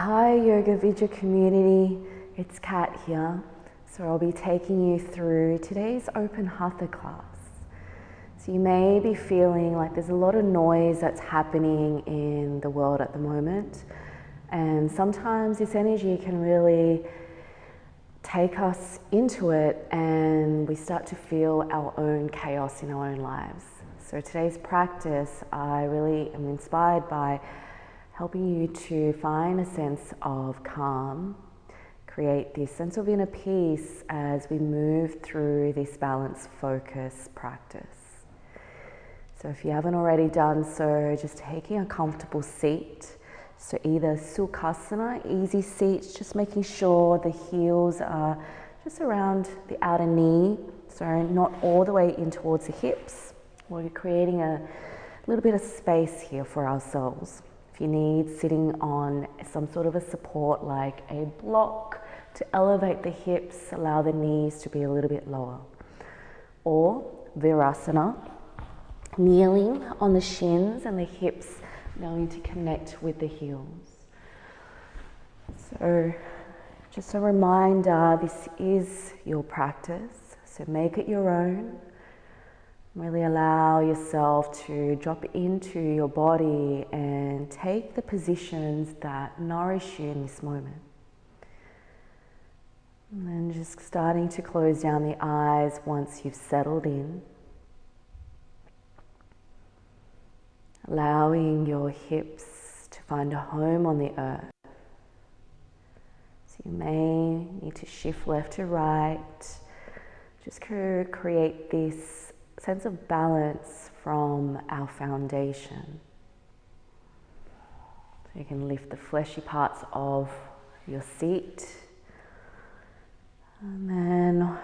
Hi Yoga Vidya community, it's Kat here. So I'll be taking you through today's Open Hatha class. So you may be feeling like there's a lot of noise that's happening in the world at the moment, and sometimes this energy can really take us into it and we start to feel our own chaos in our own lives. So today's practice, I really am inspired by helping you to find a sense of calm, create this sense of inner peace as we move through this balance focus practice. So if you haven't already done so, just taking a comfortable seat. So either Sukhasana, easy seats, just making sure the heels are just around the outer knee, so not all the way in towards the hips. We're creating a little bit of space here for ourselves. If you need, sitting on some sort of a support like a block to elevate the hips, allow the knees to be a little bit lower. Or Virasana, kneeling on the shins and the hips going to connect with the heels. So just a reminder, this is your practice, so make it your own. Really allow yourself to drop into your body and take the positions that nourish you in this moment. And then just starting to close down the eyes once you've settled in. Allowing your hips to find a home on the earth. So you may need to shift left to right. Just create this sense of balance from our foundation. So you can lift the fleshy parts of your seat. And then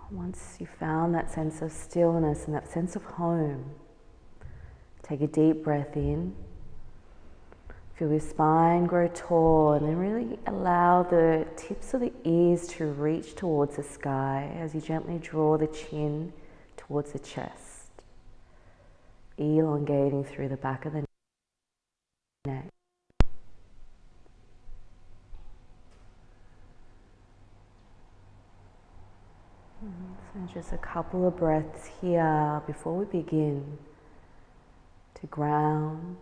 once you've found that sense of stillness and that sense of home, take a deep breath in. Feel your spine grow tall, and then really allow the tips of the ears to reach towards the sky as you gently draw the chin towards the chest, elongating through the back of the neck. So just a couple of breaths here before we begin to ground,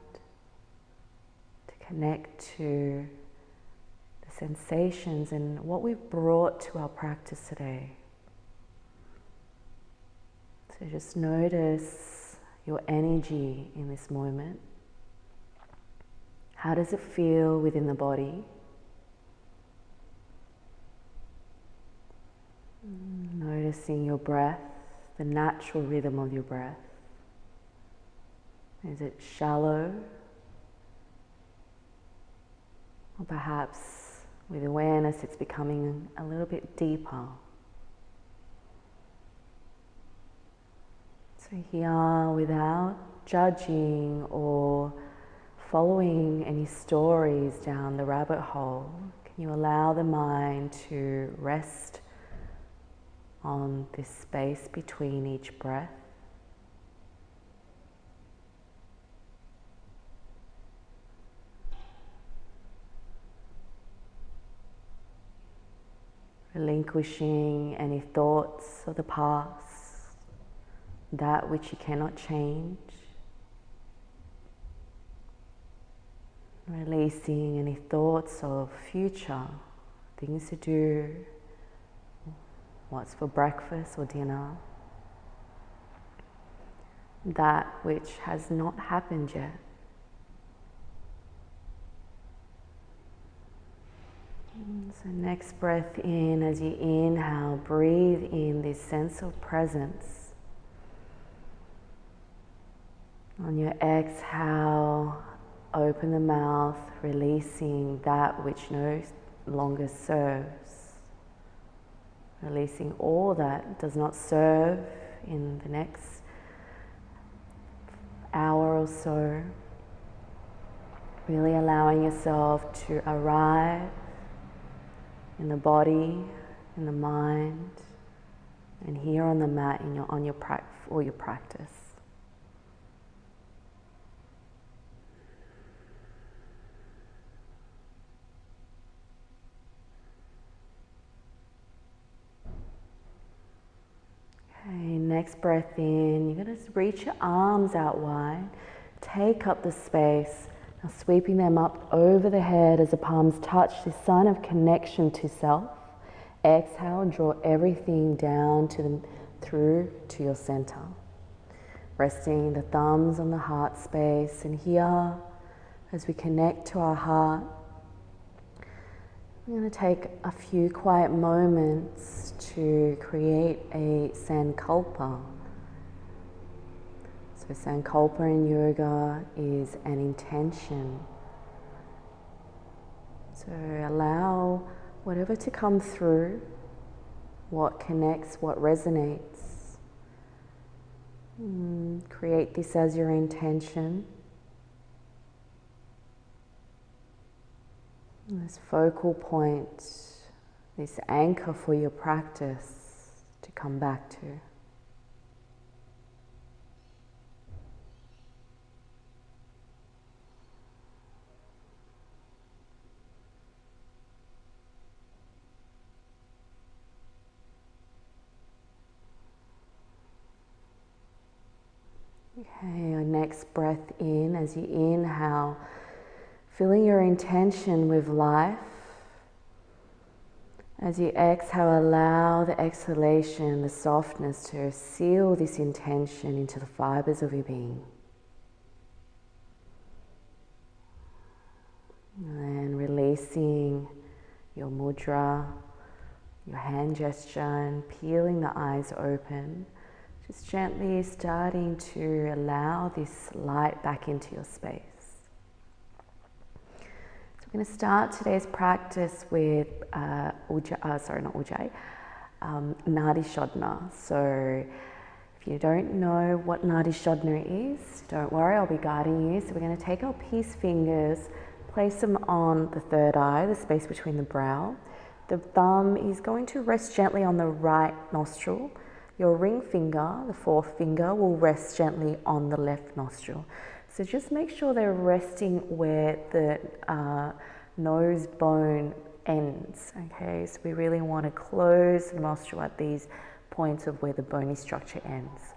to connect to the sensations and what we've brought to our practice today. So just notice your energy in this moment. How does it feel within the body? Noticing your breath, the natural rhythm of your breath. Is it shallow? Or perhaps with awareness it's becoming a little bit deeper. So here, without judging or following any stories down the rabbit hole, can you allow the mind to rest on this space between each breath? Relinquishing any thoughts of the past, that which you cannot change. Releasing any thoughts of future, things to do, what's for breakfast or dinner. That which has not happened yet. So next breath in, as you inhale, breathe in this sense of presence. On your exhale, open the mouth, releasing that which no longer serves. Releasing all that does not serve in the next hour or so. Really allowing yourself to arrive in the body, in the mind, and here on the mat for your practice. next breath in, you're going to reach your arms out wide, take up the space, now sweeping them up over the head as the palms touch, this sign of connection to self. Exhale, draw everything down through to your center. Resting the thumbs on the heart space, and here, as we connect to our heart, I'm going to take a few quiet moments to create a Sankalpa. So Sankalpa in yoga is an intention. So allow whatever to come through, what connects, what resonates. Create this as your intention. This focal point, this anchor for your practice to come back to. Okay, your next breath in, as you inhale, filling your intention with life. As you exhale, allow the exhalation, the softness to seal this intention into the fibers of your being. And then releasing your mudra, your hand gesture, and peeling the eyes open. Just gently starting to allow this light back into your space. So we're going to start today's practice with Nadi Shodhana. So if you don't know what Nadi Shodhana is, don't worry, I'll be guiding you. So we're going to take our peace fingers, place them on the third eye, the space between the brow. The thumb is going to rest gently on the right nostril. Your ring finger, the fourth finger, will rest gently on the left nostril. So just make sure they're resting where the nose bone ends, okay? So we really want to close the nostril at these points of where the bony structure ends.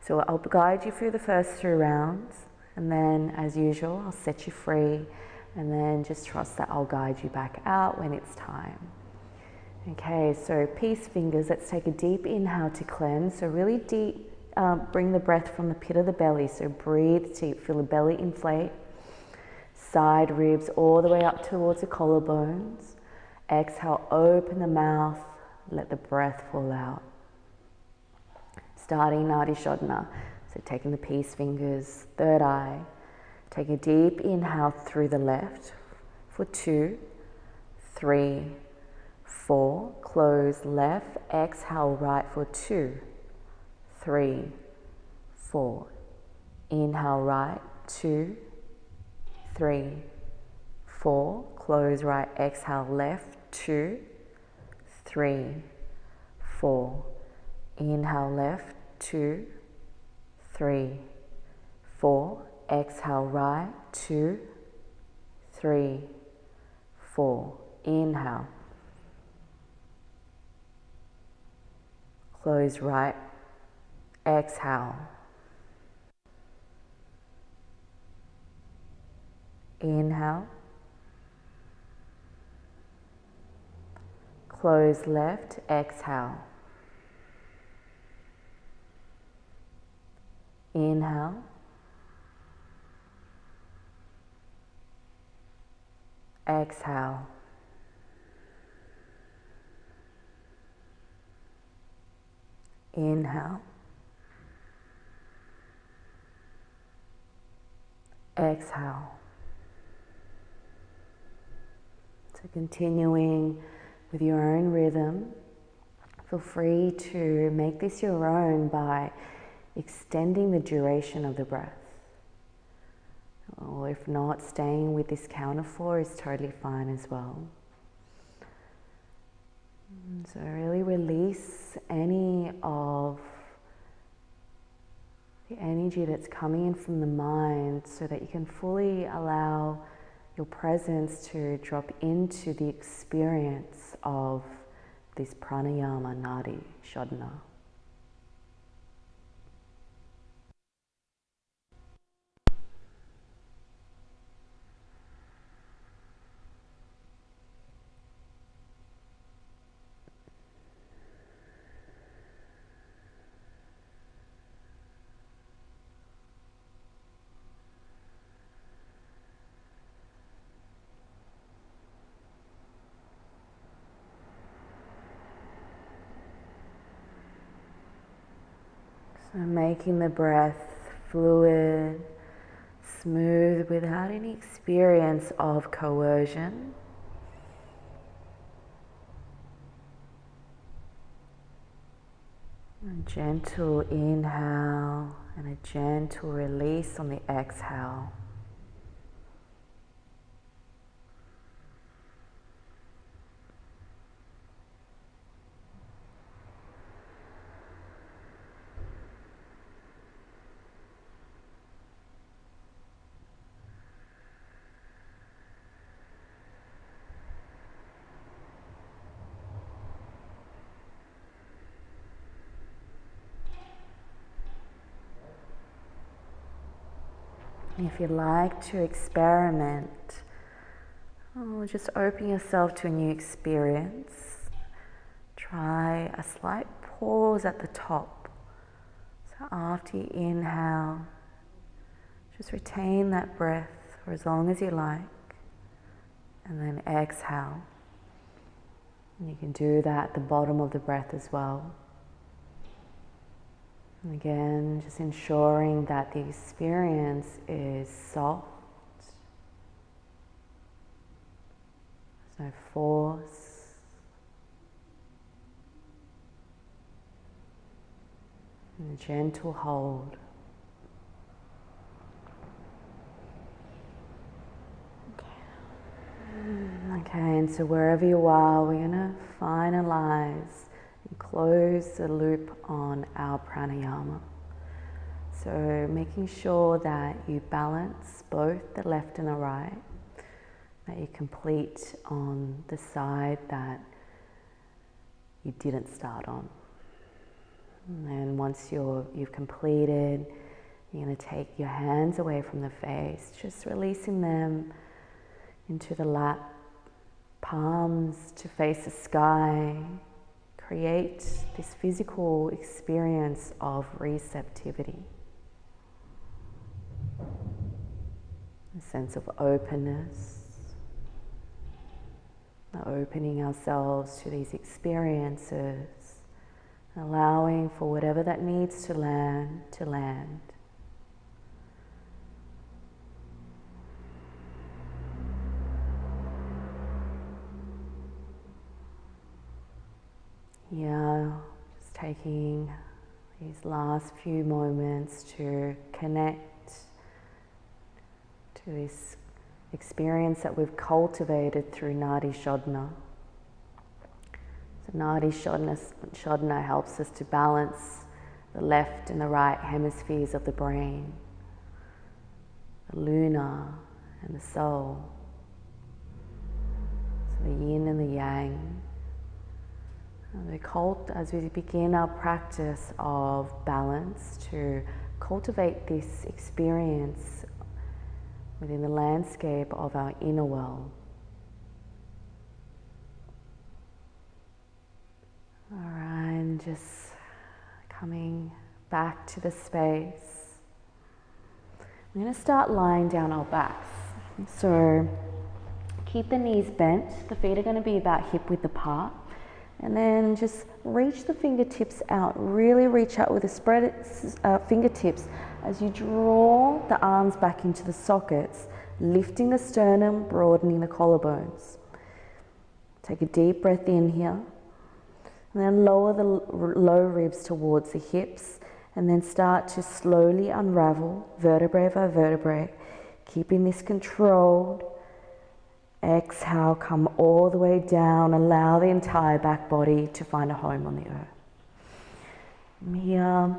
So I'll guide you through the first 3 rounds, and then as usual, I'll set you free, and then just trust that I'll guide you back out when it's time. Okay, so peace fingers, let's take a deep inhale to cleanse. So really deep, bring the breath from the pit of the belly. So breathe deep, feel the belly inflate. Side ribs all the way up towards the collarbones. Exhale, open the mouth, let the breath fall out. Starting Nadi Shodhana. So taking the peace fingers, third eye. Take a deep inhale through the left for 2, 3, 4, close left, exhale right for 2, 3, 4. Inhale right, 2, 3, 4. Close right, exhale left, 2, 3, 4. Inhale left, 2, 3, 4. Exhale right, 2, 3, 4. Inhale. Close right, exhale. Inhale. Close left, exhale. Inhale. Exhale. Inhale. Exhale. So continuing with your own rhythm, feel free to make this your own by extending the duration of the breath. Or if not, staying with this count of 4 is totally fine as well. So really release any of the energy that's coming in from the mind so that you can fully allow your presence to drop into the experience of this pranayama Nadi Shodhana. So making the breath fluid, smooth, without any experience of coercion. A gentle inhale and a gentle release on the exhale. If you'd like to experiment, just open yourself to a new experience. Try a slight pause at the top. So after you inhale, just retain that breath for as long as you like, and then exhale. And you can do that at the bottom of the breath as well. And again, just ensuring that the experience is soft. There's no force. And a gentle hold. Okay, and so wherever you are, we're going to finalize and close the loop on our pranayama. So making sure that you balance both the left and the right, that you complete on the side that you didn't start on. And then once you've completed, you're going to take your hands away from the face, just releasing them into the lap, palms to face the sky. Create this physical experience of receptivity. A sense of openness, opening ourselves to these experiences, allowing for whatever that needs to land to land. Yeah, just taking these last few moments to connect to this experience that we've cultivated through Nadi Shodhana. So Nadi Shodhana helps us to balance the left and the right hemispheres of the brain, the lunar and the soul, so the yin and the yang. As we begin our practice of balance, to cultivate this experience within the landscape of our inner world. Alright, and just coming back to the space. We're going to start lying down our backs. So keep the knees bent, the feet are going to be about hip width apart. And then just reach the fingertips out, really reach out with the spread fingertips as you draw the arms back into the sockets, lifting the sternum, broadening the collarbones. Take a deep breath in here, and then lower the low ribs towards the hips, and then start to slowly unravel vertebrae by vertebrae, keeping this controlled. Exhale, come all the way down, allow the entire back body to find a home on the earth. From here,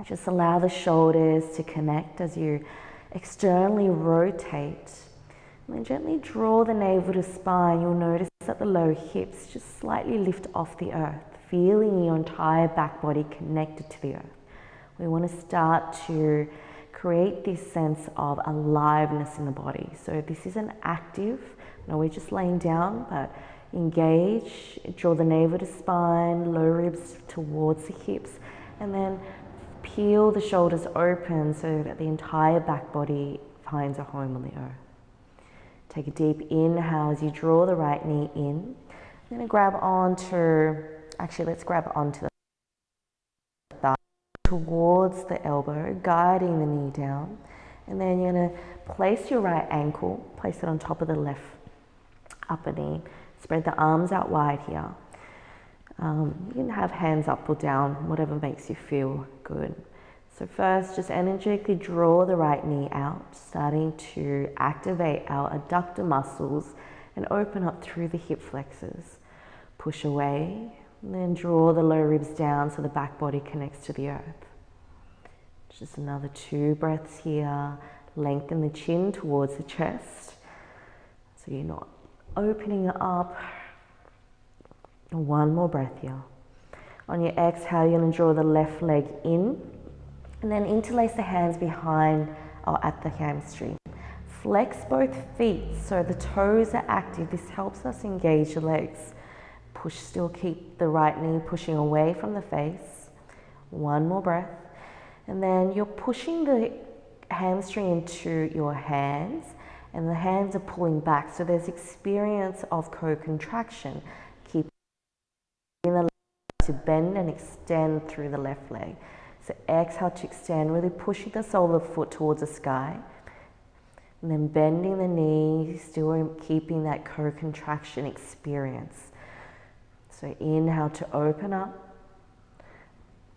just allow the shoulders to connect as you externally rotate. And then gently draw the navel to spine. You'll notice that the low hips just slightly lift off the earth, feeling your entire back body connected to the earth. We want to start to create this sense of aliveness in the body. So this isn't active, no, we're just laying down, but engage, draw the navel to spine, low ribs towards the hips, and then peel the shoulders open so that the entire back body finds a home on the earth. Take a deep inhale as you draw the right knee in. I'm going to grab onto, let's grab onto the thigh. towards the elbow, guiding the knee down. And then you're going to place your right ankle, place it on top of the left upper knee. Spread the arms out wide here. You can have hands up or down, whatever makes you feel good. So first, just energetically draw the right knee out, starting to activate our adductor muscles and open up through the hip flexors. Push away, and then draw the low ribs down so the back body connects to the earth. Just another 2 breaths here. Lengthen the chin towards the chest, so you're not opening it up. 1 more breath here. On your exhale, you're going to draw the left leg in, and then interlace the hands behind or at the hamstring. Flex both feet so the toes are active. This helps us engage the legs. Push, still keep the right knee pushing away from the face. 1 more breath. And then you're pushing the hamstring into your hands, and the hands are pulling back. So there's experience of co-contraction. Keep the leg to bend and extend through the left leg. So exhale to extend, really pushing the sole of the foot towards the sky. And then bending the knee, still keeping that co-contraction experience. So inhale to open up.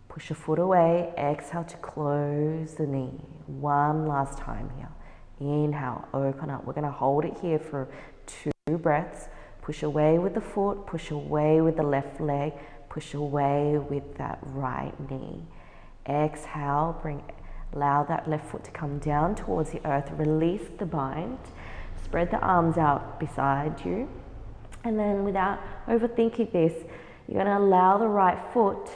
Push a foot away, exhale to close the knee. 1 last time here. Inhale, open up. We're going to hold it here for 2 breaths. Push away with the foot, push away with the left leg, push away with that right knee. Exhale, allow that left foot to come down towards the earth. Release the bind. Spread the arms out beside you. And then without overthinking this, you're going to allow the right foot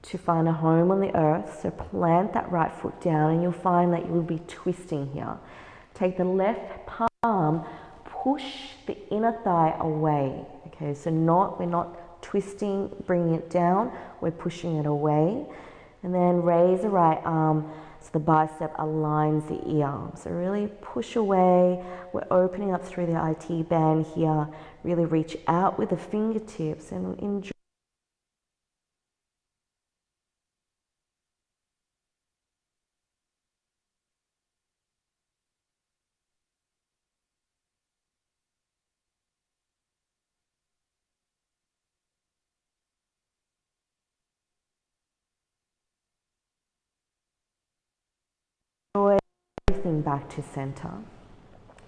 to find a home on the earth. So plant that right foot down, and you'll find that you'll be twisting here. Take the left palm, push the inner thigh away. Okay, so we're not twisting, bringing it down, we're pushing it away. And then raise the right arm so the bicep aligns the ear. So really push away. We're opening up through the IT band here. Really reach out with the fingertips and enjoy. Everything back to center.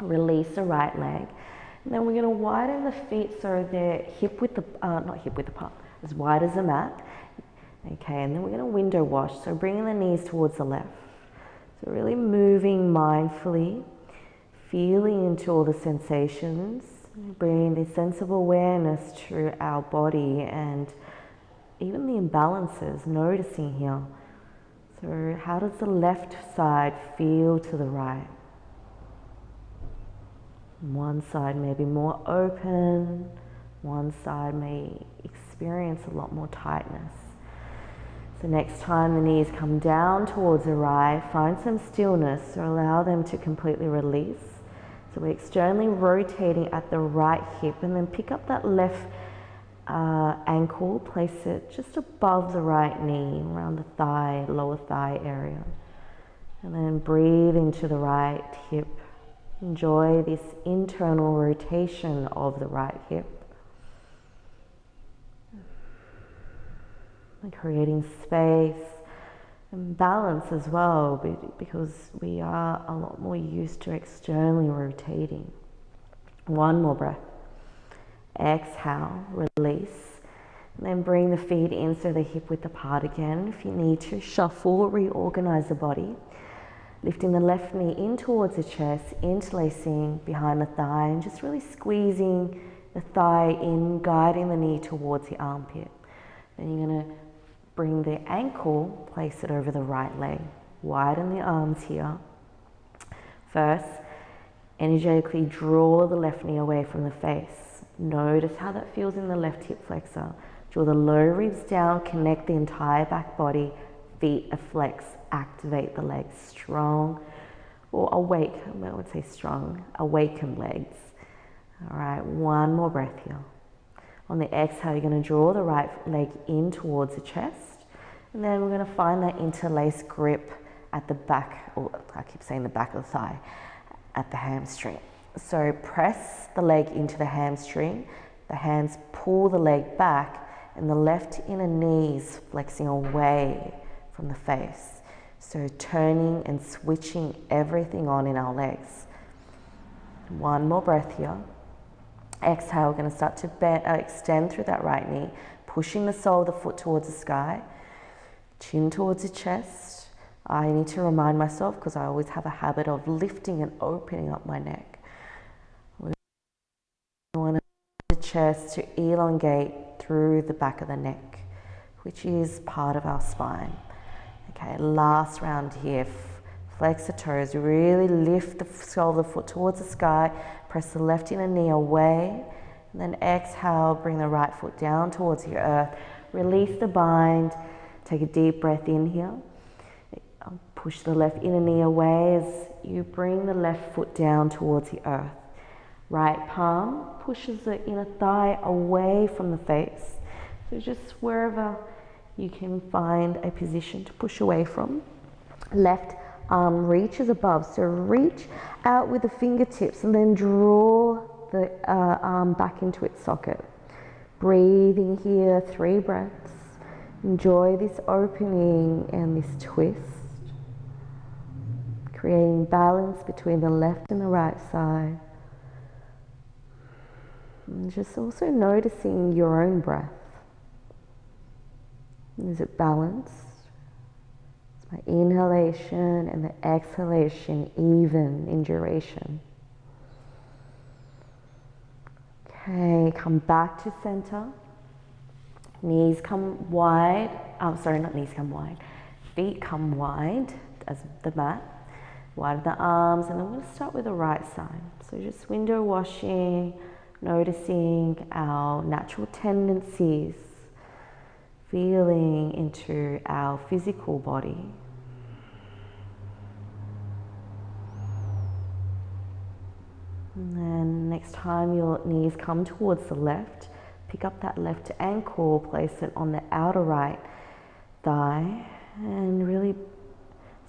Release the right leg. And then we're going to widen the feet so they're not hip width apart, as wide as the mat. Okay, and then we're going to window wash. So bringing the knees towards the left. So really moving mindfully, feeling into all the sensations, bringing this sense of awareness to our body and even the imbalances, noticing here. So how does the left side feel to the right? One side may be more open, one side may experience a lot more tightness. So next time the knees come down towards the right, find some stillness or allow them to completely release. So we're externally rotating at the right hip, and then pick up that left ankle, place it just above the right knee, around the thigh, lower thigh area. And then breathe into the right hip. Enjoy this internal rotation of the right hip. And creating space and balance as well, because we are a lot more used to externally rotating. 1 more breath. Exhale, release, and then bring the feet in so the hip width apart again. If you need to, shuffle, reorganize the body. Lifting the left knee in towards the chest, interlacing behind the thigh, and just really squeezing the thigh in, guiding the knee towards the armpit. Then you're going to bring the ankle, place it over the right leg. Widen the arms here. First, energetically draw the left knee away from the face. Notice how that feels in the left hip flexor. Draw the low ribs down, connect the entire back body, feet are flexed, activate the legs, strong or awake, I would say strong, awaken legs. All right, 1 more breath here. On the exhale, you're going to draw the right leg in towards the chest, And then we're going to find that interlaced grip at the back, or I keep saying the back of the thigh, at the hamstring. So press the leg into the hamstring, the hands pull the leg back, and the left inner knee is flexing away from the face. So turning and switching everything on in our legs. One more breath here. Exhale, we're going to start to extend through that right knee, pushing the sole of the foot towards the sky, chin towards the chest. I need to remind myself, because I always have a habit of lifting and opening up my neck. We want the chest to elongate through the back of the neck, which is part of our spine. Okay, last round here. Flex the toes, really lift the sole of the foot towards the sky, press the left inner knee away, and then exhale, bring the right foot down towards the earth. Release the bind, take a deep breath in here. Push the left inner knee away as you bring the left foot down towards the earth. Right palm pushes the inner thigh away from the face. So just wherever you can find a position to push away from. Left arm reaches above, so reach out with the fingertips and then draw the arm back into its socket. Breathing here, 3 breaths. Enjoy this opening and this twist. Creating balance between the left and the right side. And just also noticing your own breath. Is it balanced? Is my inhalation and the exhalation even in duration? Okay, come back to center. Knees come wide. Sorry, not knees come wide. Feet come wide as the mat. Widen the arms, and I'm going to start with the right side. So just window washing, noticing our natural tendencies, feeling into our physical body. And then next time your knees come towards the left, pick up that left ankle, place it on the outer right thigh, and really,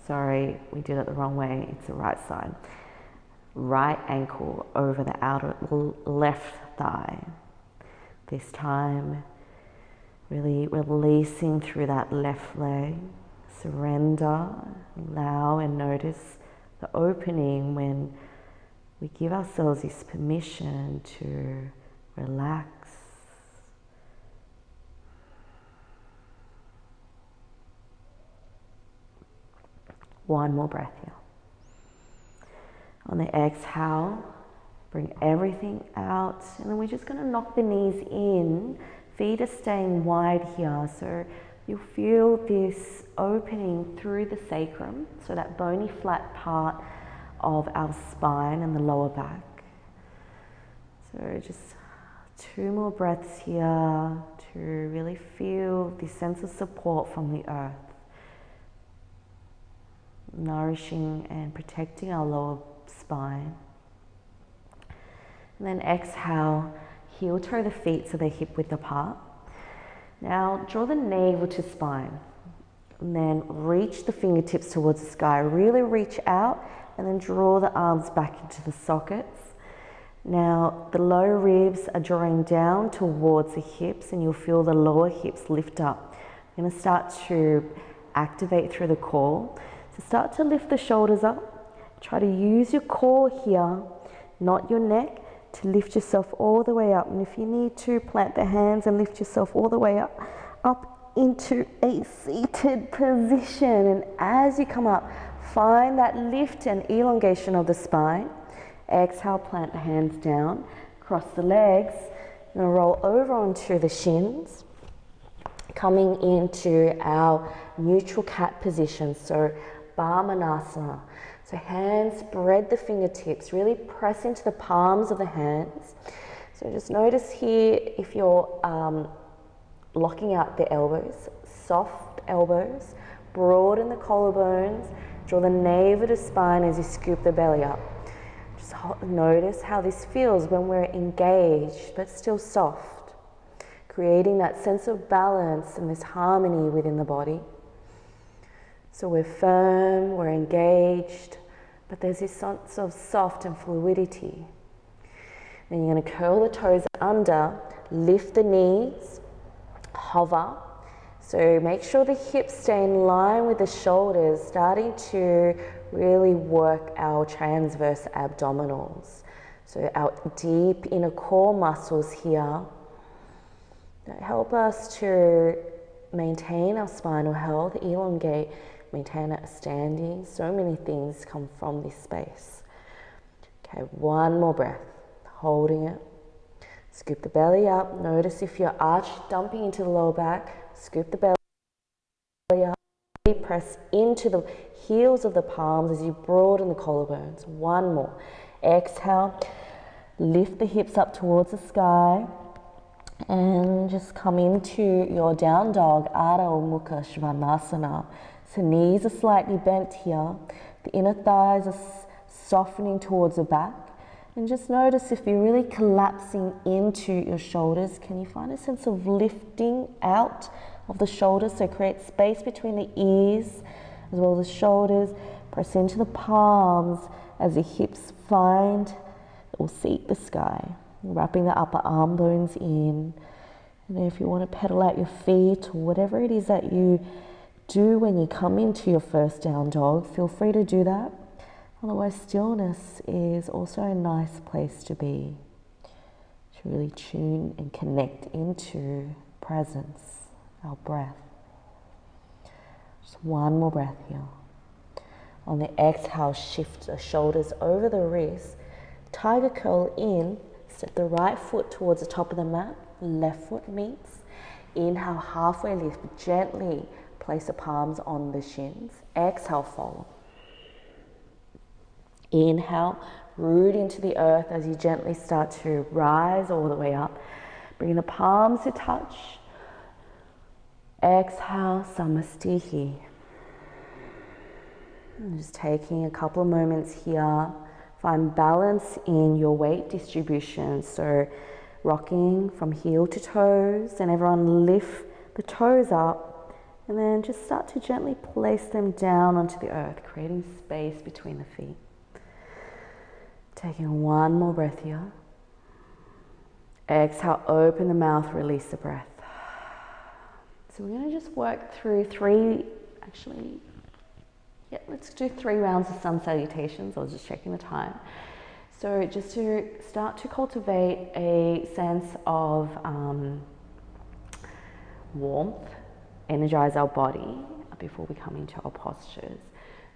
sorry, we did it the wrong way, it's the right side. Right ankle over the outer left thigh. This time, really releasing through that left leg. Surrender, allow and notice the opening when we give ourselves this permission to relax. One more breath here. On the exhale, bring everything out, and then we're just going to knock the knees in. Feet are staying wide here, so you'll feel this opening through the sacrum, so that bony flat part of our spine and the lower back. So just 2 more breaths here to really feel this sense of support from the earth, nourishing and protecting our lower spine. And then exhale, heel toe the feet so they're hip width apart. Now draw the navel to spine, and then reach the fingertips towards the sky. Really reach out and then draw the arms back into the sockets. Now the lower ribs are drawing down towards the hips, and you'll feel the lower hips lift up. You're going to start to activate through the core. So start to lift the shoulders up. Try to use your core here, not your neck, to lift yourself all the way up. And if you need to, plant the hands and lift yourself all the way up into a seated position. And as you come up, find that lift and elongation of the spine. Exhale, plant the hands down, cross the legs, and roll over onto the shins, coming into our neutral cat position, so Bamanasana. So hands, spread the fingertips, really press into the palms of the hands. So just notice here if you're locking out the elbows, soft elbows, broaden the collarbones, draw the navel to spine as you scoop the belly up. Just notice how this feels when we're engaged but still soft, creating that sense of balance and this harmony within the body. So we're firm, we're engaged, but there's this sense of soft and fluidity. Then you're going to curl the toes under, lift the knees, hover. So make sure the hips stay in line with the shoulders, starting to really work our transverse abdominals. So our deep inner core muscles here that help us to maintain our spinal health, elongate, maintain our standing. So many things come from this space. Okay, one more breath, holding it. Scoop the belly up. Notice if your arch dumping into the lower back, scoop the belly up. Press into the heels of the palms as you broaden the collarbones. One more. Exhale. Lift the hips up towards the sky. And just come into your down dog, Adho Mukha Svanasana. So knees are slightly bent here. The inner thighs are softening towards the back. And just notice if you're really collapsing into your shoulders, can you find a sense of lifting out of the shoulders? So create space between the ears as well as the shoulders. Press into the palms as the hips find or seek the sky. Wrapping the upper arm bones in. And if you want to pedal out your feet or whatever it is that you do when you come into your first down dog, feel free to do that. Otherwise, stillness is also a nice place to be, to really tune and connect into presence, our breath. Just one more breath here. On the exhale, shift the shoulders over the wrists, tiger curl in, step the right foot towards the top of the mat, left foot meets. Inhale, halfway lift, gently place the palms on the shins. Exhale, fold. Inhale, root into the earth as you gently start to rise all the way up. Bring the palms to touch. Exhale, Samastihi. And just taking a couple of moments here. Find balance in your weight distribution. So rocking from heel to toes, and everyone lift the toes up and then just start to gently place them down onto the earth, creating space between the feet. Taking one more breath here. Exhale, open the mouth, release the breath. So we're going to just work through let's do 3 rounds of sun salutations. I was just checking the time. So just to start to cultivate a sense of warmth, energize our body before we come into our postures.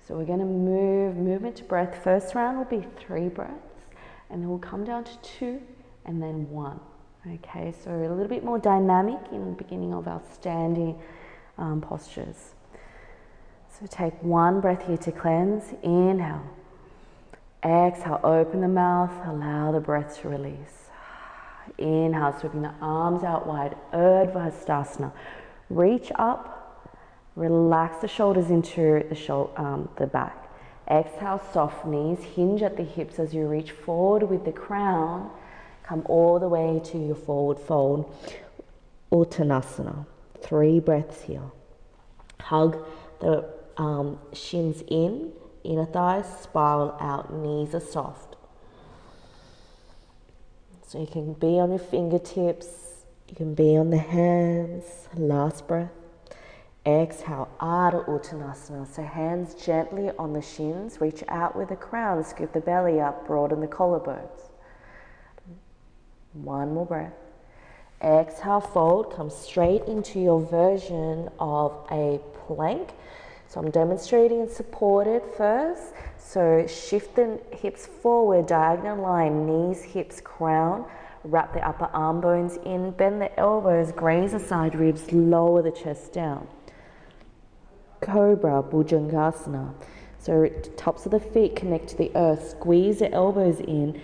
So we're going to move into breath. First round will be 3 breaths, and then we'll come down to 2 and then 1. Okay, so a little bit more dynamic in the beginning of our standing postures. So take 1 breath here to cleanse. Inhale. Exhale, open the mouth, allow the breath to release. Inhale, sweeping the arms out wide, Urdhva Hastasana. Reach up, relax the shoulders into the back. Exhale, soft knees, hinge at the hips as you reach forward with the crown. Come all the way to your forward fold, Uttanasana. 3 breaths here. Hug the shins in, inner thighs spiral out, knees are soft. So you can be on your fingertips, you can be on the hands. Last breath. Exhale, Ardha Uttanasana. So hands gently on the shins, reach out with the crown, scoop the belly up, broaden the collarbones. 1 more breath. Exhale, fold, come straight into your version of a plank. So I'm demonstrating and supported first. So shift the hips forward, diagonal line, knees, hips, crown. Wrap the upper arm bones in, bend the elbows, graze the side ribs, lower the chest down. Cobra, Bhujangasana. So tops of the feet connect to the earth, squeeze the elbows in,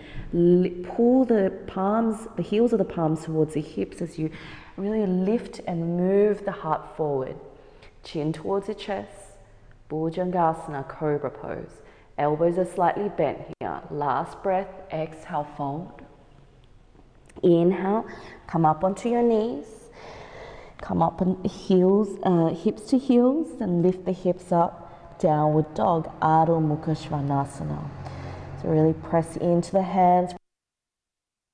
pull the palms, the heels of the palms towards the hips as you really lift and move the heart forward. Chin towards the chest. Bhujangasana, Cobra pose. Elbows are slightly bent here. Last breath, exhale, fold. Inhale, come up onto your knees. Come up on heels, hips to heels, and lift the hips up. downward dog, Ardha Mukha Svanasana. So really press into the hands,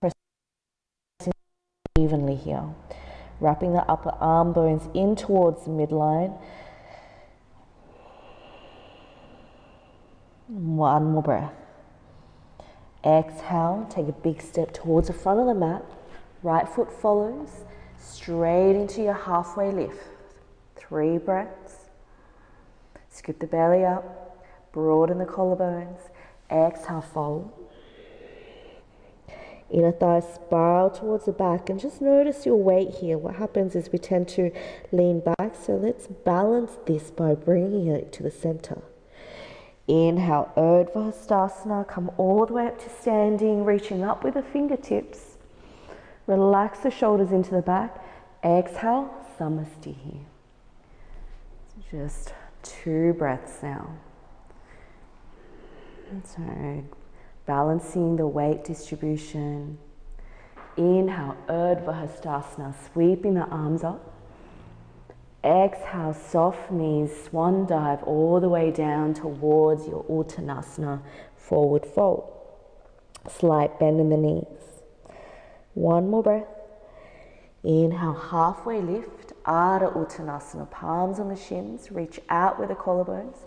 press evenly here. Wrapping the upper arm bones in towards the midline. One more breath. Exhale, take a big step towards the front of the mat. Right foot follows, straight into your halfway lift. 3 breaths. Scoop the belly up, broaden the collarbones. Exhale, fold. Inner thighs spiral towards the back, and just notice your weight here. What happens is we tend to lean back, so let's balance this by bringing it to the center. Inhale, Urdhva Hastasana, come all the way up to standing, reaching up with the fingertips. Relax the shoulders into the back. Exhale, Samasthihi. Just 2 breaths now. So, balancing the weight distribution. Inhale, Urdhva Hastasana, sweeping the arms up. Exhale, soft knees, swan dive all the way down towards your Uttanasana, forward fold. Slight bend in the knees. 1 more breath. Inhale, halfway lift, Ardha Uttanasana, palms on the shins, reach out with the collarbones.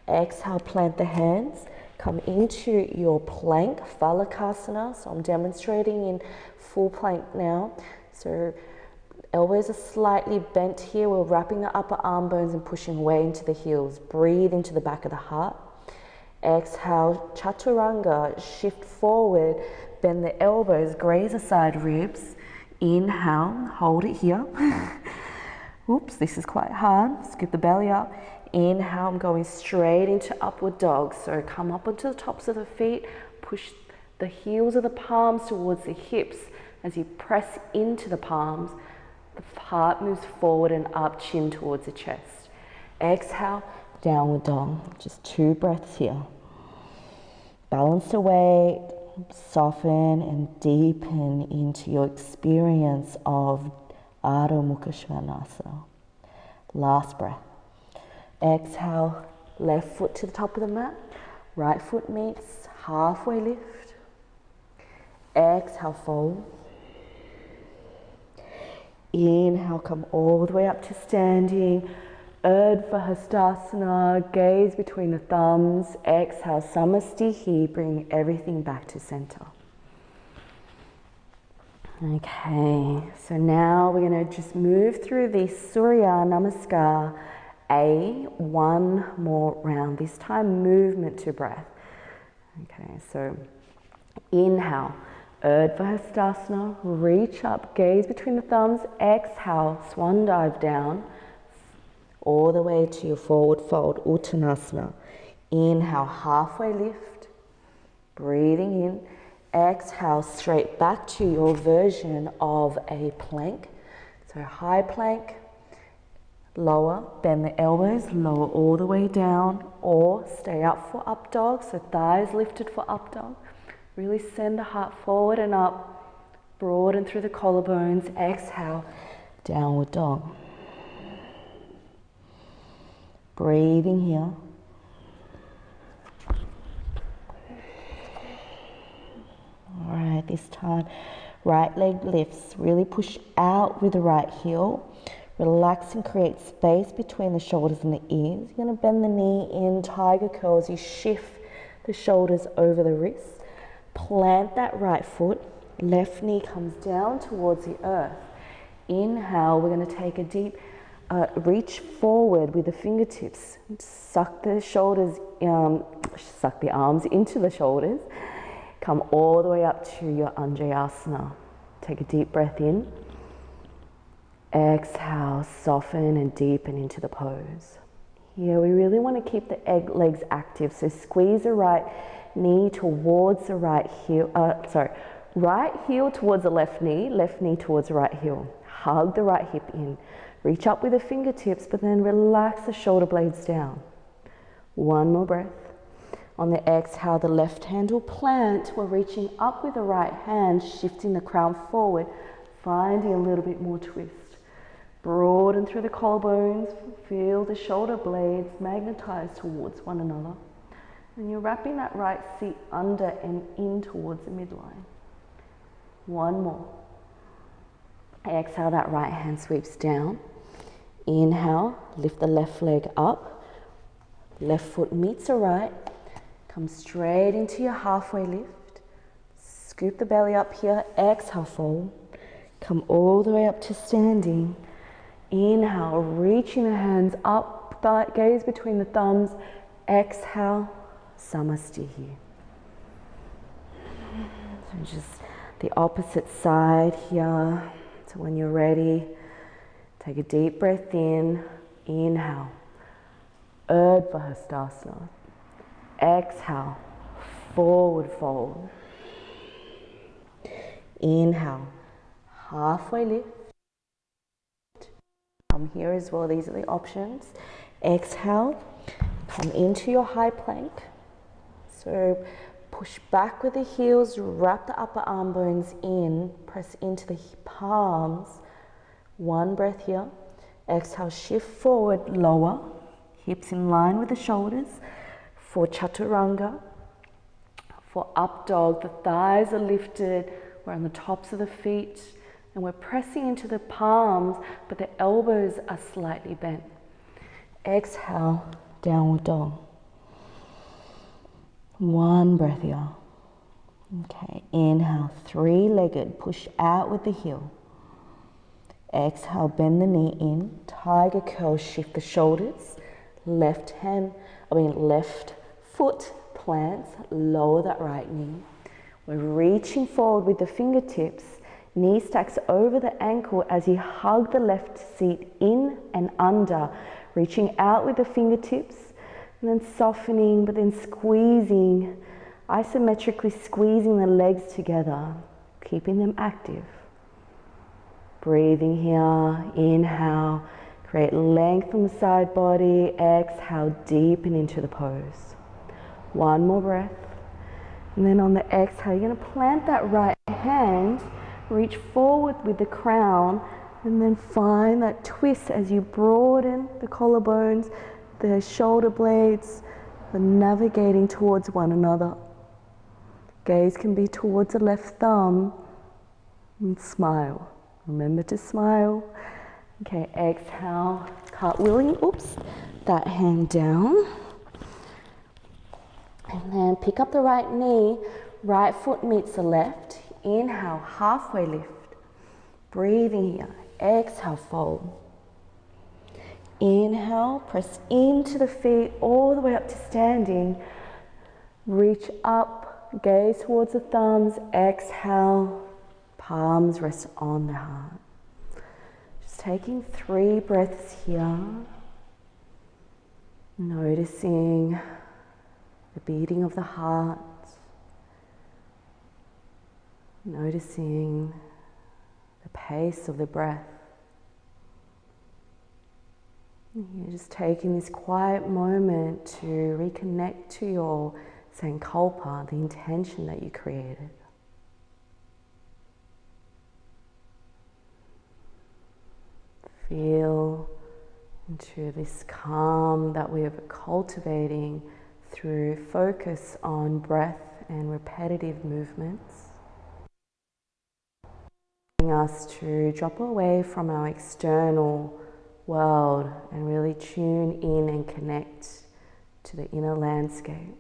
Exhale, plant the hands, come into your plank, Phalakasana. So I'm demonstrating in full plank now. So elbows are slightly bent here. We're wrapping the upper arm bones and pushing away into the heels. Breathe into the back of the heart. Exhale, Chaturanga, shift forward, bend the elbows, graze the side ribs. Inhale, hold it here. Oops, this is quite hard. Scoop the belly up. Inhale, I'm going straight into upward dog. So come up onto the tops of the feet, push the heels of the palms towards the hips. As you press into the palms, the heart moves forward and up, chin towards the chest. Exhale, downward dog. Just 2 breaths here. Balance the weight, soften and deepen into your experience of Ardha Mukha Svanasana. Last breath. Exhale, left foot to the top of the mat. Right foot meets, halfway lift. Exhale, fold. Inhale, come all the way up to standing. Urdhva Hastasana, gaze between the thumbs. Exhale, Samasthihi, bring everything back to center. Okay, so now we're going to just move through this Surya Namaskar, one more round, this time movement to breath. Okay, so inhale, Urdhva Hastasana, reach up, gaze between the thumbs. Exhale, swan dive down, all the way to your forward fold, Uttanasana. Inhale, halfway lift, breathing in. Exhale, straight back to your version of a plank. So high plank, lower, bend the elbows, lower all the way down, or stay up for up dog, so thighs lifted for up dog. Really send the heart forward and up, broaden through the collarbones. Exhale, downward dog. Breathing here. All right, this time, right leg lifts. Really push out with the right heel. Relax and create space between the shoulders and the ears. You're going to bend the knee in tiger curls. You shift the shoulders over the wrists. Plant that right foot. Left knee comes down towards the earth. Inhale, we're going to take a deep reach forward with the fingertips. Suck the shoulders, suck the arms into the shoulders. Come all the way up to your Anjayasana. Take a deep breath in. Exhale, soften and deepen into the pose. Here we really want to keep the legs active. So squeeze the right knee towards the right heel, right heel towards the left knee towards the right heel. Hug the right hip in. Reach up with the fingertips, but then relax the shoulder blades down. 1 more breath. On the exhale, the left hand will plant. We're reaching up with the right hand, shifting the crown forward, finding a little bit more twist. Broaden through the collarbones, feel the shoulder blades magnetize towards one another. And you're wrapping that right seat under and in towards the midline. One more. Exhale, that right hand sweeps down. Inhale, lift the left leg up. Left foot meets the right. Come straight into your halfway lift. Scoop the belly up here. Exhale, fold. Come all the way up to standing. Inhale, reaching the hands up, gaze between the thumbs. Exhale, Samasthiti. So just the opposite side here. So when you're ready, take a deep breath in. Inhale, Urdhva Hastasana. Exhale, forward fold. Inhale, halfway lift. Come here as well, these are the options. Exhale, come into your high plank. So push back with the heels, wrap the upper arm bones in, press into the palms. One breath here. Exhale, shift forward, lower, hips in line with the shoulders. For Chaturanga, for up dog, the thighs are lifted, we're on the tops of the feet, and we're pressing into the palms, but the elbows are slightly bent. Exhale, downward dog. One breath here. Okay, inhale, three-legged, push out with the heel. Exhale, bend the knee in, tiger curl, shift the shoulders. Left foot plants, lower that right knee. We're reaching forward with the fingertips, knee stacks over the ankle as you hug the left seat in and under, reaching out with the fingertips, and then softening, but then squeezing, isometrically squeezing the legs together, keeping them active. Breathing here, inhale, create length on the side body, exhale, deepen into the pose. One more breath. And then on the exhale, you're gonna plant that right hand, reach forward with the crown, and then find that twist as you broaden the collarbones, the shoulder blades, the navigating towards one another. Gaze can be towards the left thumb, and smile. Remember to smile. Okay, exhale, cartwheeling, that hand down. And then pick up the right knee, right foot meets the left. Inhale, halfway lift. Breathing here, exhale, fold. Inhale, press into the feet all the way up to standing. Reach up, gaze towards the thumbs, exhale, palms rest on the heart. Taking 3 breaths here, noticing the beating of the heart, noticing the pace of the breath. You're just taking this quiet moment to reconnect to your Sankalpa, the intention that you created. Feel into this calm that we are cultivating through focus on breath and repetitive movements. Allowing us to drop away from our external world and really tune in and connect to the inner landscape.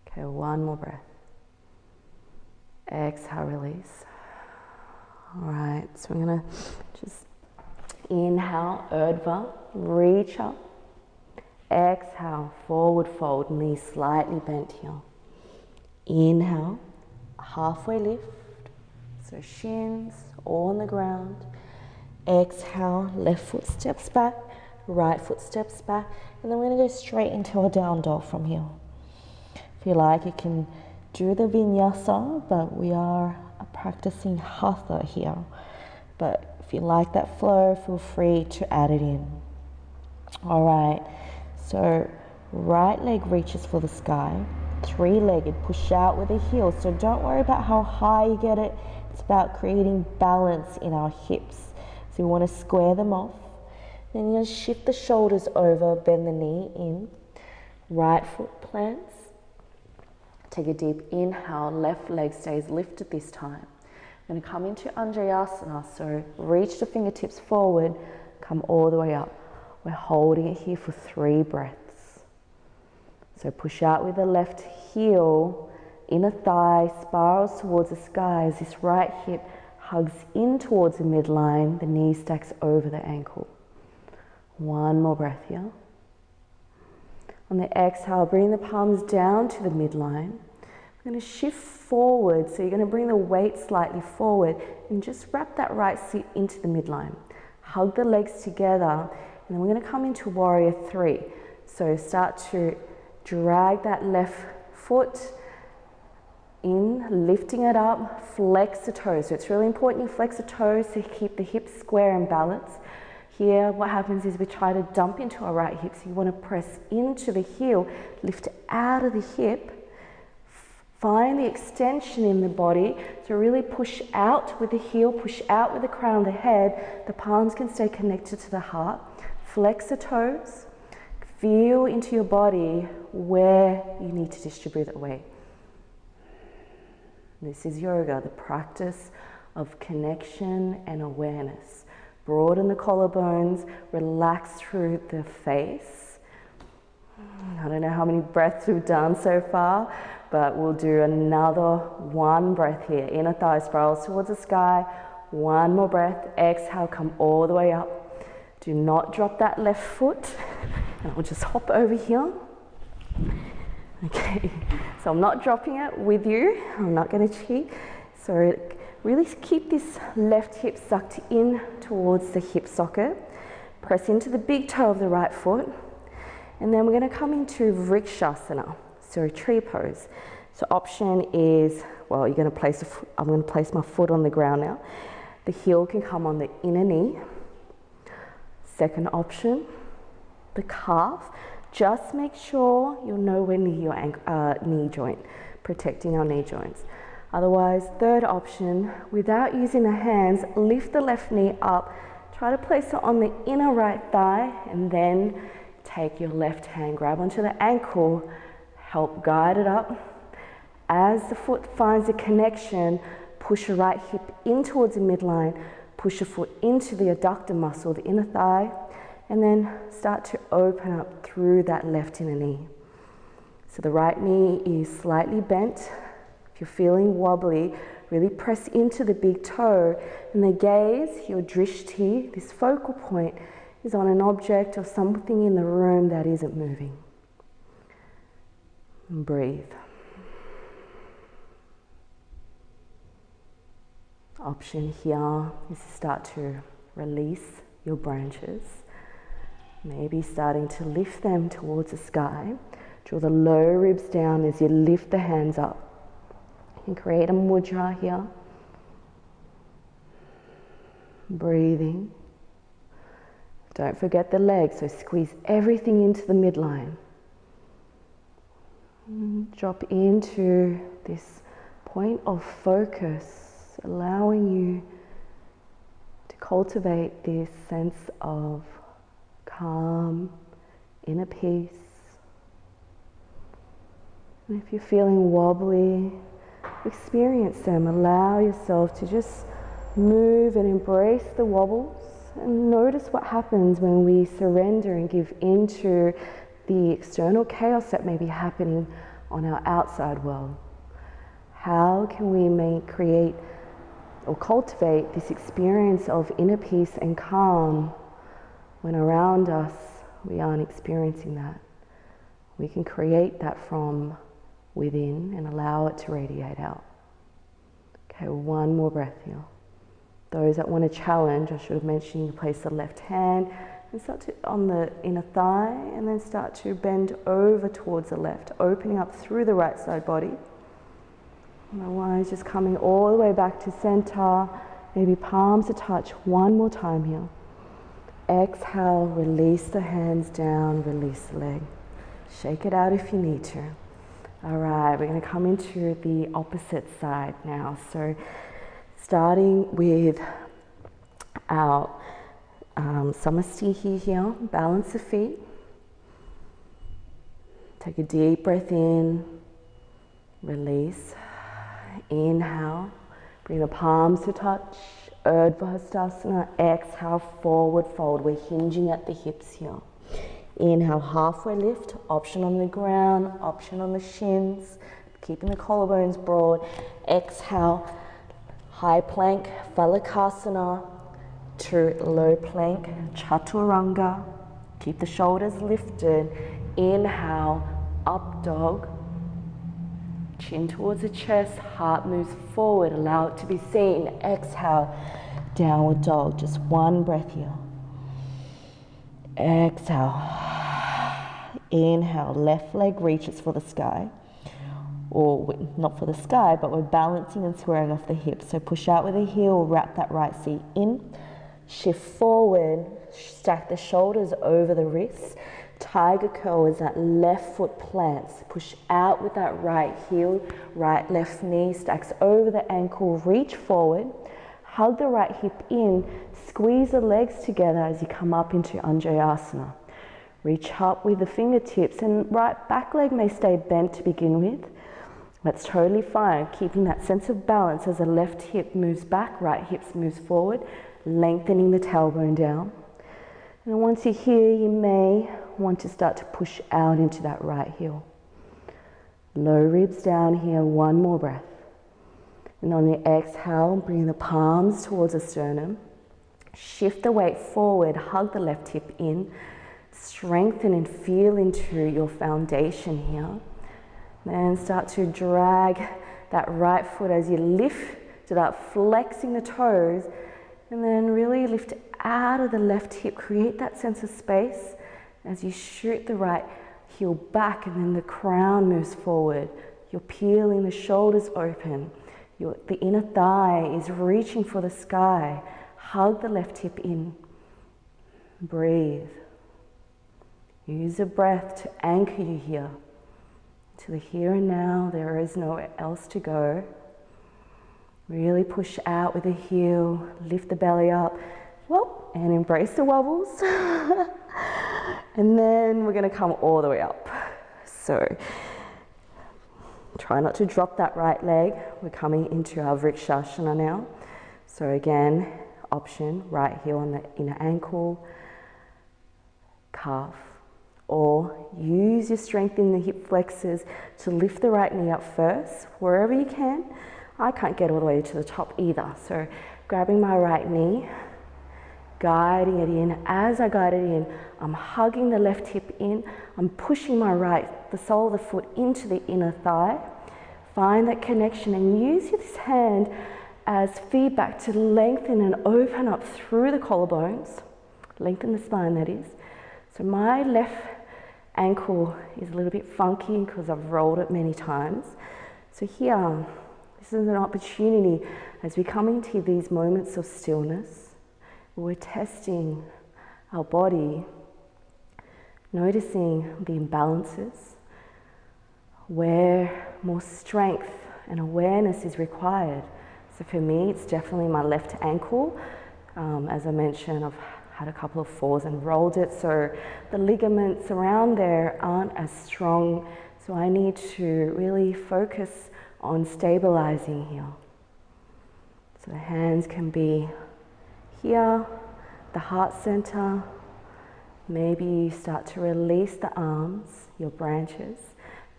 Okay, one more breath. Exhale, release. All right, so we're gonna just inhale, Urdhva, reach up. Exhale, forward fold, knees slightly bent here. Inhale, halfway lift, so shins all on the ground. Exhale, left foot steps back, right foot steps back, and then we're gonna go straight into a down dog from here. If you like, you can do the vinyasa, but we are practicing hatha here. But if you like that flow, feel free to add it in. All right, so right leg reaches for the sky, 3-legged, push out with the heel. So don't worry about how high you get it. It's about creating balance in our hips. So you want to square them off. Then you're going to shift the shoulders over, bend the knee in. Right foot plants. Take a deep inhale, left leg stays lifted this time. I'm going to come into Anjayasana, so reach the fingertips forward, come all the way up. We're holding it here for 3 breaths. So push out with the left heel, inner thigh spirals towards the sky as this right hip hugs in towards the midline, the knee stacks over the ankle. 1 more breath here. On the exhale, bring the palms down to the midline. We're going to shift forward, so you're going to bring the weight slightly forward and just wrap that right sit into the midline. Hug the legs together, and then we're going to come into Warrior 3. So start to drag that left foot in, lifting it up, flex the toes. So it's really important you flex the toes to keep the hips square and balanced. Here, what happens is we try to dump into our right hip, so you want to press into the heel, lift out of the hip, find the extension in the body, so really push out with the heel, push out with the crown of the head, the palms can stay connected to the heart, flex the toes, feel into your body where you need to distribute the weight. This is yoga, the practice of connection and awareness. Broaden the collarbones, relax through the face. I don't know how many breaths we've done so far, but we'll do another 1 breath here. Inner thigh spirals towards the sky. 1 more breath. Exhale, come all the way up. Do not drop that left foot. And I'll just hop over here. Okay, so I'm not dropping it with you. I'm not going to cheat. So really keep this left hip sucked in towards the hip socket. Press into the big toe of the right foot. And then we're going to come into Vrikshasana, so tree pose. So option is, well, you're going to place I'm going to place my foot on the ground now. The heel can come on the inner knee. Second option, the calf. Just make sure you're nowhere near your knee joint, protecting our knee joints. Otherwise, third option, without using the hands, lift the left knee up, try to place it on the inner right thigh, and then take your left hand, grab onto the ankle, help guide it up. As the foot finds a connection, push your right hip in towards the midline, push your foot into the adductor muscle, the inner thigh, and then start to open up through that left inner knee. So the right knee is slightly bent. If you're feeling wobbly, really press into the big toe, and the gaze, your drishti, this focal point, is on an object or something in the room that isn't moving. And breathe. Option here is to start to release your branches. Maybe starting to lift them towards the sky. Draw the low ribs down as you lift the hands up. You can create a mudra here. Breathing. Don't forget the legs, so squeeze everything into the midline. Drop into this point of focus, allowing you to cultivate this sense of calm, inner peace. And if you're feeling wobbly, experience them. Allow yourself to just move and embrace the wobbles, and notice what happens when we surrender and give into the external chaos that may be happening on our outside world. How can we create or cultivate this experience of inner peace and calm when around us we aren't experiencing that? We can create that from within and allow it to radiate out. Okay, 1 more breath here. Those that want to challenge, I should have mentioned, you place the left hand and start to on the inner thigh, and then start to bend over towards the left, opening up through the right side body. Otherwise, just coming all the way back to center, maybe palms to touch. 1 more time here. Exhale, release the hands down, release the leg. Shake it out if you need to. All right, we're going to come into the opposite side now. So starting with out. Samasthiti here, balance the feet. Take a deep breath in, release. Inhale, bring the palms to touch, Urdhva Hastasana. Exhale, forward fold. We're hinging at the hips here. Inhale, halfway lift, option on the ground, option on the shins, keeping the collarbones broad. Exhale, high plank, Phalakasana, to low plank, Chaturanga. Keep the shoulders lifted. Inhale, up dog. Chin towards the chest, heart moves forward, allow it to be seen. Exhale, downward dog. Just one breath here. Exhale. Inhale, left leg reaches for the sky. Or not for the sky, but we're balancing and squaring off the hips. So push out with the heel, wrap that right seat in. Shift forward, stack the shoulders over the wrists. Tiger curl is that left foot plants. Push out with that right heel, right left knee stacks over the ankle, reach forward. Hug the right hip in, squeeze the legs together as you come up into Anjayasana. Reach up with the fingertips and right back leg may stay bent to begin with. That's totally fine, keeping that sense of balance as the left hip moves back, right hip moves forward, lengthening the tailbone down. And once you're here, you may want to start to push out into that right heel. Low ribs down here, one more breath. And on the exhale, bring the palms towards the sternum. Shift the weight forward, hug the left hip in. Strengthen and feel into your foundation here. Then start to drag that right foot as you lift to that, flexing the toes. And then really lift out of the left hip. Create that sense of space as you shoot the right heel back and then the crown moves forward. You're peeling the shoulders open. The inner thigh is reaching for the sky. Hug the left hip in. Breathe. Use the breath to anchor you here. To the here and now, there is nowhere else to go. Really push out with the heel, lift the belly up, well, and embrace the wobbles. And then we're gonna come all the way up. So try not to drop that right leg. We're coming into our Vrikshasana now. So again, option, right heel on the inner ankle, calf, or use your strength in the hip flexors to lift the right knee up first, wherever you can. I can't get all the way to the top either. So grabbing my right knee, guiding it in. As I guide it in, I'm hugging the left hip in. I'm pushing the sole of the foot into the inner thigh. Find that connection and use this hand as feedback to lengthen and open up through the collarbones. Lengthen the spine, that is. So my left ankle is a little bit funky because I've rolled it many times. So here, this is an opportunity as we come into these moments of stillness. We're testing our body, noticing the imbalances, where more strength and awareness is required. So for me, it's definitely my left ankle. As I mentioned, I've had a couple of falls and rolled it, so the ligaments around there aren't as strong. So I need to really focus on stabilizing here. So the hands can be here, the heart center. Maybe you start to release the arms, your branches.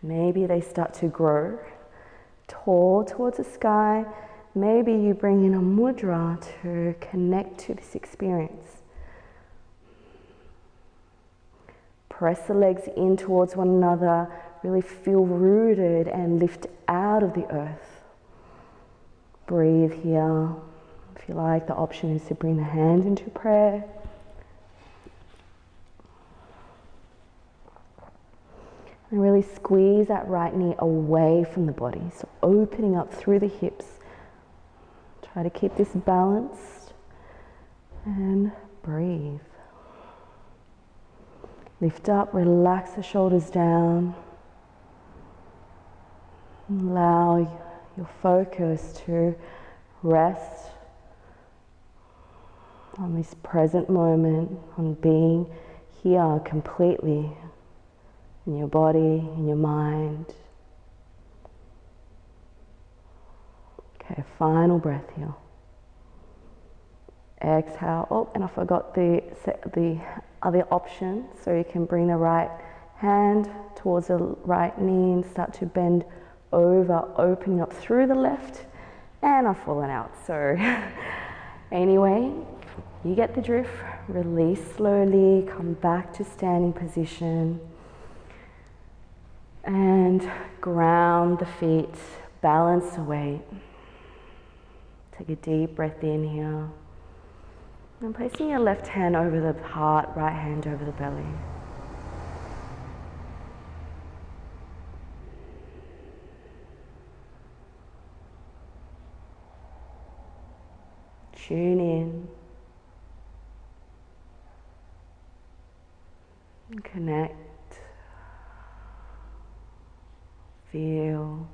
Maybe they start to grow tall towards the sky. Maybe you bring in a mudra to connect to this experience. Press the legs in towards one another. Really feel rooted and lift out of the earth. Breathe here. If you like, the option is to bring the hands into prayer. And really squeeze that right knee away from the body. So opening up through the hips. Try to keep this balanced. And breathe. Lift up, relax the shoulders down. Allow your focus to rest on this present moment, on being here completely in your body, in your mind. Okay, final breath here. Exhale. Oh, and I forgot the other option. So you can bring the right hand towards the right knee and start to bend over, opening up through the left. And I've fallen out. So anyway, you get the drift. Release slowly. Come back to standing position. And ground the feet. Balance the weight. Take a deep breath in here. And placing your left hand over the heart, right hand over the belly. Tune in. Connect. Feel.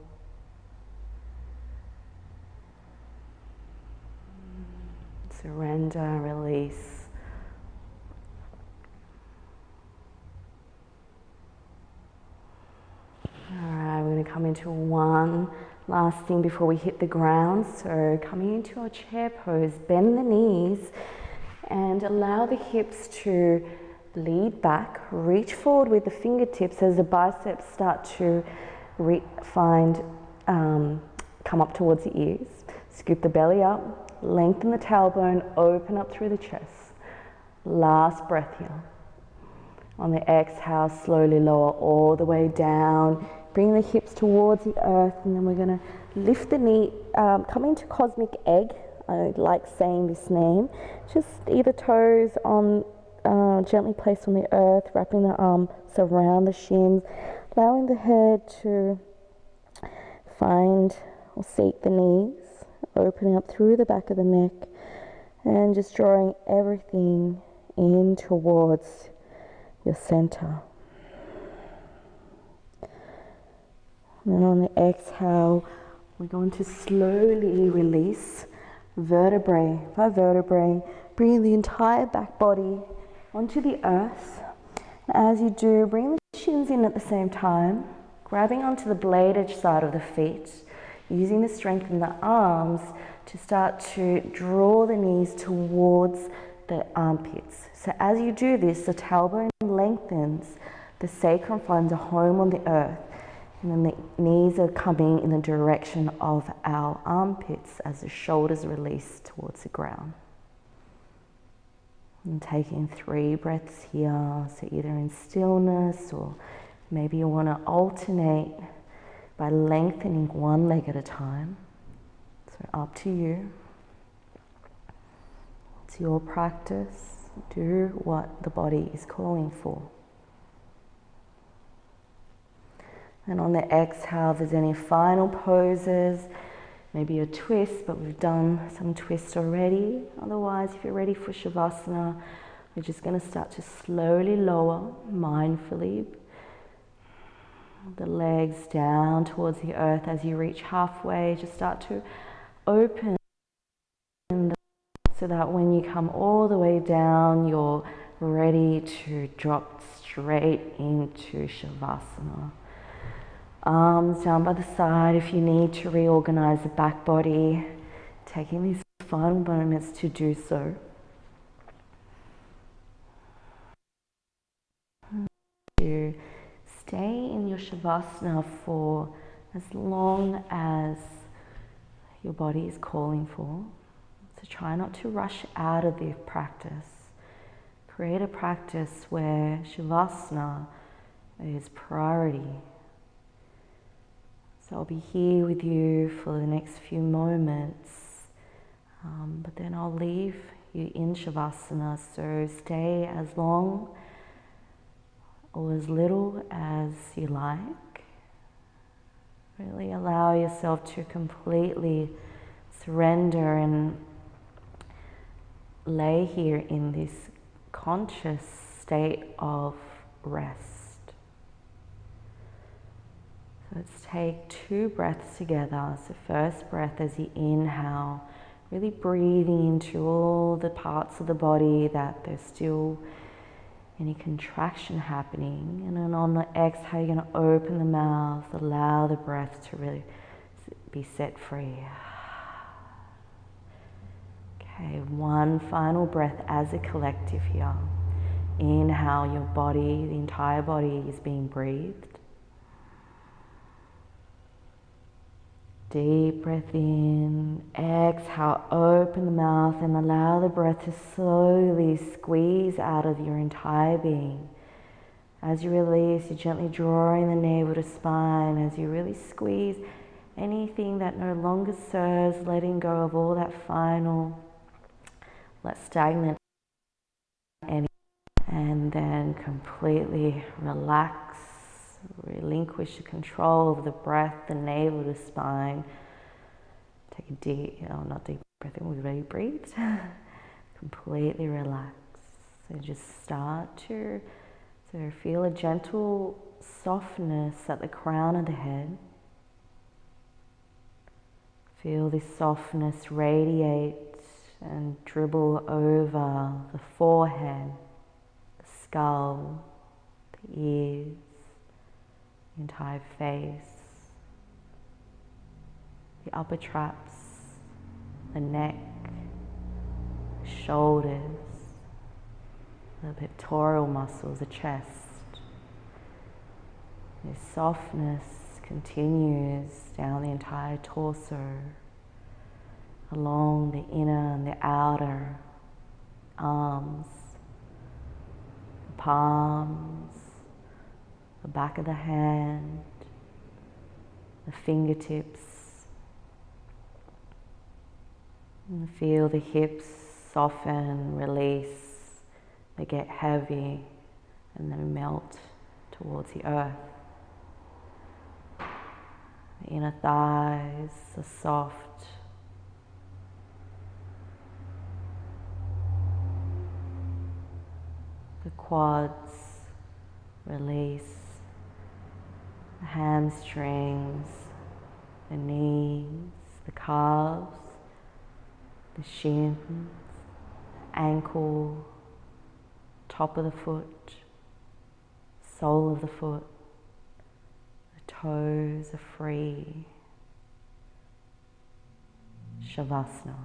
Surrender, release. Alright, we're going to come into one last thing before we hit the ground. So coming into our chair pose, bend the knees and allow the hips to lead back. Reach forward with the fingertips as the biceps start to come up towards the ears. Scoop the belly up. Lengthen the tailbone, open up through the chest. Last breath here. On the exhale, slowly lower all the way down. Bring the hips towards the earth, and then we're going to lift the knee, come into cosmic egg. I like saying this name. Just either toes on, gently placed on the earth, wrapping the arms around the shins, allowing the head to find or seek the knees. Opening up through the back of the neck and just drawing everything in towards your center. And then on the exhale, we're going to slowly release vertebrae by vertebrae, bringing the entire back body onto the earth. And as you do, bring the shins in at the same time, grabbing onto the blade edge side of the feet, using the strength in the arms to start to draw the knees towards the armpits. So as you do this, the tailbone lengthens, the sacrum finds a home on the earth, and then the knees are coming in the direction of our armpits as the shoulders release towards the ground. And taking 3 breaths here, so either in stillness or maybe you want to alternate by lengthening one leg at a time. So up to you. It's your practice. Do what the body is calling for. And on the exhale, if there's any final poses, maybe a twist, but we've done some twists already. Otherwise, if you're ready for Shavasana, we're just going to start to slowly lower, mindfully, the legs down towards the earth. As you reach halfway, just start to open so that when you come all the way down, you're ready to drop straight into Shavasana. Arms down by the side if you need to reorganize the back body, taking these final moments to do so. To stay in your Shavasana for as long as your body is calling for. So try not to rush out of the practice. Create a practice where Shavasana is priority. So I'll be here with you for the next few moments, but then I'll leave you in Shavasana. So stay as long or as little as you like. Really allow yourself to completely surrender and lay here in this conscious state of rest. So let's take 2 breaths together. So first breath as you inhale, Really breathing into all the parts of the body that there's still any contraction happening. And then on the exhale, you're going to open the mouth, allow the breath to really be set free. Okay, one final breath as a collective here. Inhale, your body, the entire body is being breathed. Deep breath in, exhale, open the mouth and allow the breath to slowly squeeze out of your entire being. As you release, you're gently drawing the navel to spine as you really squeeze anything that no longer serves, letting go of all that final, that stagnant energy, and then completely relax. Relinquish the control of the breath, the navel to spine. Take a deep, not deep breath in, we already breathed. Completely relax. And just start to feel a gentle softness at the crown of the head. Feel this softness radiate and dribble over the forehead, the skull, the ears, the entire face, the upper traps, the neck, the shoulders, the pectoral muscles, the chest. This softness continues down the entire torso, along the inner and the outer arms, the palms, the back of the hand, the fingertips, and feel the hips soften, release, they get heavy and then melt towards the earth. The inner thighs are soft. The quads release. The hamstrings, the knees, the calves, the shins, the ankle, top of the foot, sole of the foot. Toes are free. Shavasana.